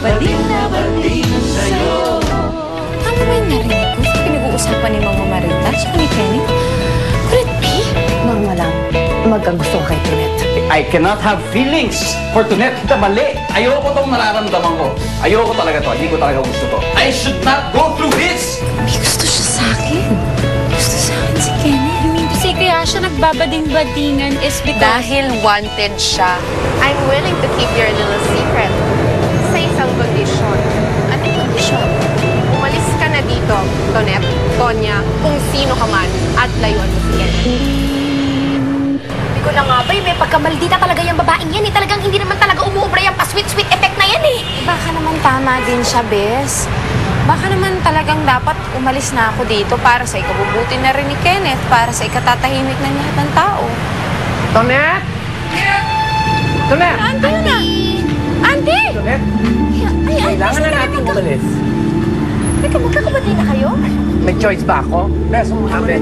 bading na bading sa'yo. Ano ba yung narinig ko? Pinag-uusapan ni Mama Marita at ni Kenny? Could it be? Normal lang. Magkagusto kay Tonet. I cannot have feelings for Tonet. Ito mali. Ayoko tong nararamdaman ko. Ayoko talaga to. Hindi ko talaga gusto to. I should not go through this! May gusto siya sa akin. Gusto sa akin si Kenny. You mean to say kaya siya nagbabading-badingan is because... Dahil wanted siya. I'm willing to keep your little secret. Sa isang kondisyon. Anong kondisyon? Umalis ka na dito, Tonet, Tonya, kung sino ka man, at layuan mo si Kenny. Hindi ko na nga ba, may pagkamaldita talaga yung babaeng yan eh. Talagang hindi naman talaga umuubra yung pa-sweet-sweet effect na yan eh. Baka naman tama din siya, Bes. Baka naman talagang dapat umalis na ako dito para sa ikabubuti na rin ni Kenneth, para sa ikatatahimik ng lahat ng tao. Tonet! Tonet! Auntie! Auntie! Tonet! Ay, Kailangan na natin umalis. Teka, magkakabati na kayo? May choice ba ako? Beso mo kami.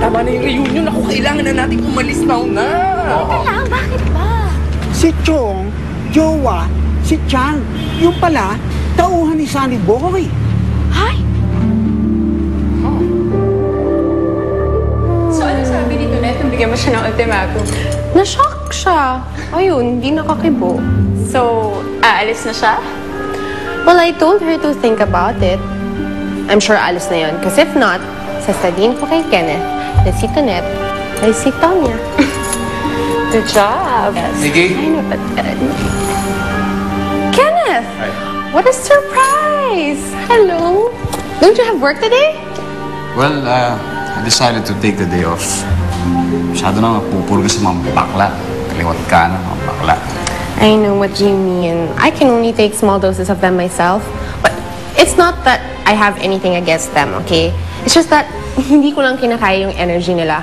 Tama na yung reunion. Ako, kailangan na natin umalis na. Teka lang, bakit ba? Si Chong, Jowa, si Chan, yung pala, tauhan ni Sunny Boy. Hay! So, ano sabi ni Tonet nung bigyan mo siya ng ultimatum? Na-shock siya. Ayun, hindi nakakibo. So, aalis na siya? Well, I told her to think about it. I'm sure alis na yun. Because if not, sasabihin ko kay Kenneth na si Tonet ay si Tonya. Good job. Sige. I know, but... Kenneth! Hi. What a surprise! Hello! Don't you have work today? Well, I decided to take the day off. Masyado na mapupuro ka sa mga bakla. Kaliwat ka na, mga bakla. I know what you mean. I can only take small doses of them myself. But it's not that I have anything against them, okay? It's just that hindi ko lang kinakaya yung energy nila.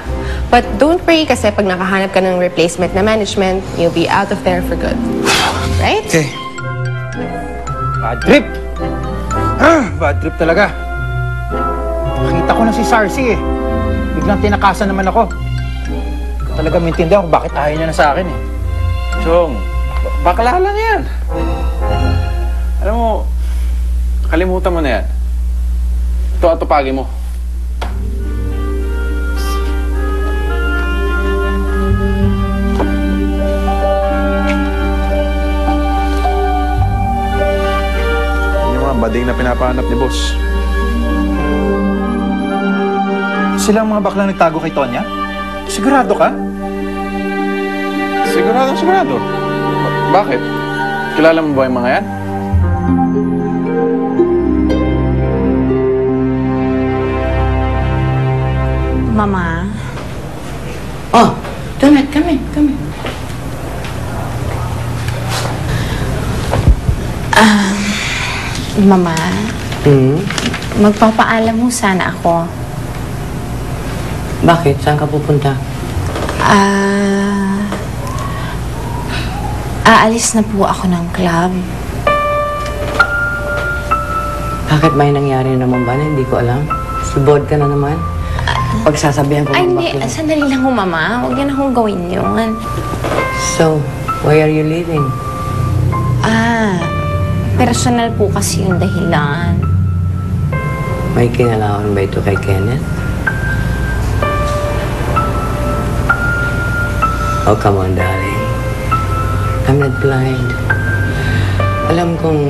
But don't worry kasi pag nakahanap ka ng replacement na management, you'll be out of there for good. Right? Okay. Bad trip. Bad trip talaga. Nakita ko na si Sarcy eh. Biglang tinakasan naman ako. Hindi ko talaga maintindihan kung bakit ayaw niya na sa akin eh. Chong, bakla lang yan. Alam mo, kalimutan mo na yan. Ito atupagi mo. Yan yung mga bading na pinapahanap ni boss. Sila ang mga baklang nagtago kay Tonya? Sigurado ka? Sigurado. Bakit? Kilala mo ba yung mga yan? Mama? Oh, Tonet, come in. Mama? Magpapaalam mo sana ako. Bakit? Saan ka pupunta? Aalis na po ako ng club. Bakit may nangyari naman ba na hindi ko alam? Subod ka na naman? Pagsasabihan ko Ay, ng hindi. bakla. Sandali lang ho, Mama. Huwag niyo na akong gawin yun. So, why are you leaving? Personal po kasi yung dahilan. May kinalaman ba ito kay Kenneth? Oh, come on, darling. I'm not blind. Alam kong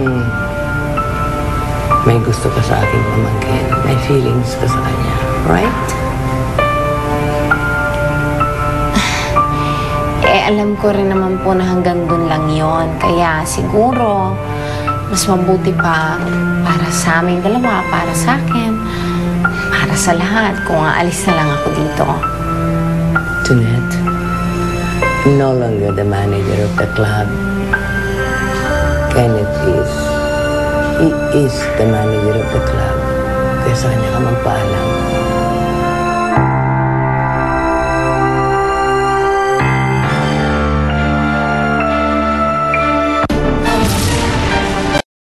may gusto ka sa aking pamangkin. May feelings ka sa kanya. Right? Alam ko rin naman po na hanggang dun lang yon. Kaya siguro, mas mabuti pa para sa aming dalawa, para sa akin, para sa lahat, kung aalis na lang ako dito. Tonet, no longer the manager of the club. Kenneth is. He is the manager of the club. Kaya sa kanya ka magpaalam.